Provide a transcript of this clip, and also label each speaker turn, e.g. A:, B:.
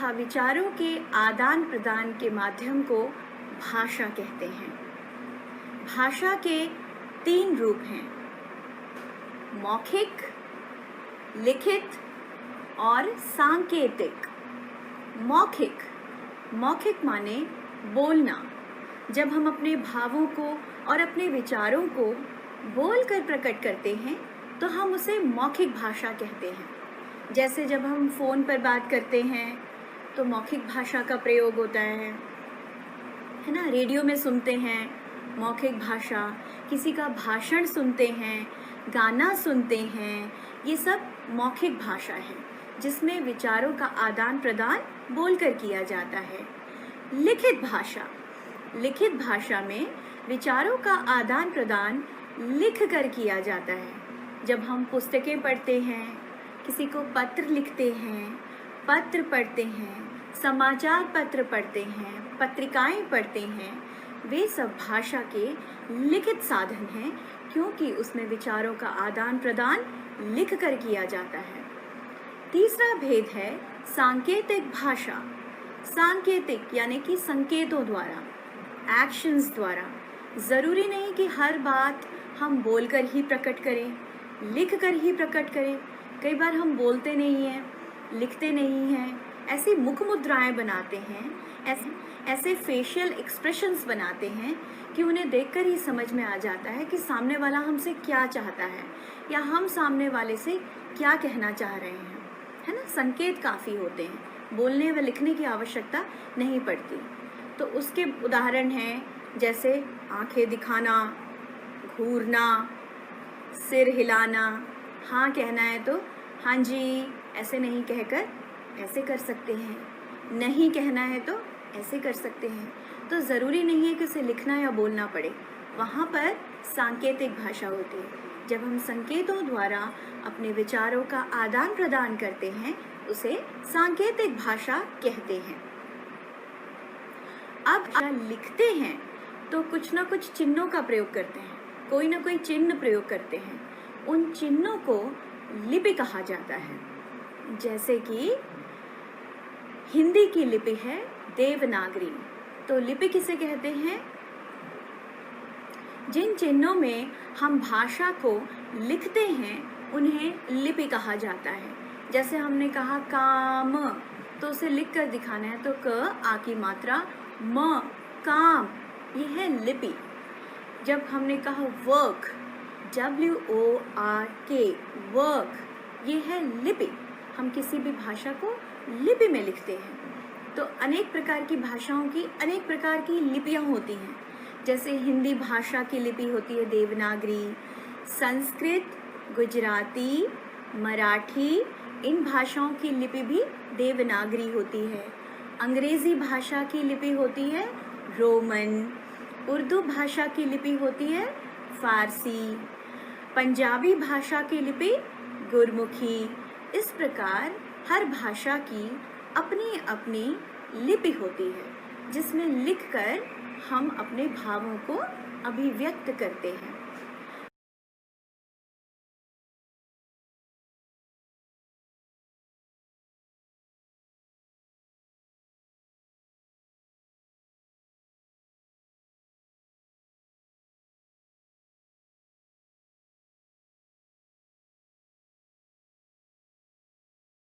A: तथा विचारों के आदान प्रदान के माध्यम को भाषा कहते हैं। भाषा के 3 रूप हैं, मौखिक, लिखित और सांकेतिक। मौखिक माने बोलना। जब हम अपने भावों को और अपने विचारों को बोलकर प्रकट करते हैं तो हम उसे मौखिक भाषा कहते हैं। जैसे जब हम फ़ोन पर बात करते हैं तो मौखिक भाषा का प्रयोग होता है ना। रेडियो में सुनते हैं मौखिक भाषा, किसी का भाषण सुनते हैं, गाना सुनते हैं, ये सब मौखिक भाषा है जिसमें विचारों का आदान प्रदान बोलकर किया जाता है। लिखित भाषा में विचारों का आदान प्रदान लिख कर किया जाता है। जब हम पुस्तकें पढ़ते हैं, किसी को पत्र लिखते हैं, पत्र पढ़ते हैं, समाचार पत्र पढ़ते हैं, पत्रिकाएं पढ़ते हैं, वे सब भाषा के लिखित साधन हैं क्योंकि उसमें विचारों का आदान प्रदान लिख कर किया जाता है। तीसरा भेद है सांकेतिक भाषा। सांकेतिक यानी कि संकेतों द्वारा, एक्शंस द्वारा। ज़रूरी नहीं कि हर बात हम बोलकर ही प्रकट करें, लिख कर ही प्रकट करें। कई बार हम बोलते नहीं हैं, लिखते नहीं हैं, ऐसी मुख मुद्राएं बनाते हैं, ऐसे फेशियल एक्सप्रेशंस बनाते हैं कि उन्हें देखकर ही समझ में आ जाता है कि सामने वाला हमसे क्या चाहता है या हम सामने वाले से क्या कहना चाह रहे हैं, है ना। संकेत काफ़ी होते हैं, बोलने व लिखने की आवश्यकता नहीं पड़ती। तो उसके उदाहरण हैं जैसे आंखें दिखाना, घूरना, सिर हिलाना, हाँ कहना है तो हाँ जी ऐसे नहीं कहकर ऐसे कर सकते हैं, नहीं कहना है तो ऐसे कर सकते हैं। तो ज़रूरी नहीं है कि उसे लिखना या बोलना पड़े, वहाँ पर सांकेतिक भाषा होती है। जब हम संकेतों द्वारा अपने विचारों का आदान प्रदान करते हैं उसे सांकेतिक भाषा कहते हैं। अब लिखते हैं तो कुछ ना कुछ चिन्हों का प्रयोग करते हैं, कोई ना कोई चिन्ह प्रयोग करते हैं। उन चिन्हों को लिपि कहा जाता है। जैसे कि हिंदी की लिपि है देवनागरी, तो लिपि किसे कहते हैं? जिन चिन्हों में हम भाषा को लिखते हैं उन्हें लिपि कहा जाता है। जैसे हमने कहा काम, तो उसे लिख कर दिखाना है तो क आ की मात्रा म, काम, ये है लिपि। जब हमने कहा वर्क, WORK, वर्क, ये है लिपि। हम किसी भी भाषा को लिपि में लिखते हैं। तो अनेक प्रकार की भाषाओं की अनेक प्रकार की लिपियां होती हैं। जैसे हिंदी भाषा की लिपि होती है देवनागरी, संस्कृत, गुजराती, मराठी, इन भाषाओं की लिपि भी देवनागरी होती है। अंग्रेज़ी भाषा की लिपि होती है रोमन, उर्दू भाषा की लिपि होती है फारसी, पंजाबी भाषा की लिपि गुरमुखी। इस प्रकार हर भाषा की अपनी अपनी लिपि होती है जिसमें लिखकर हम अपने भावों को अभिव्यक्त करते हैं।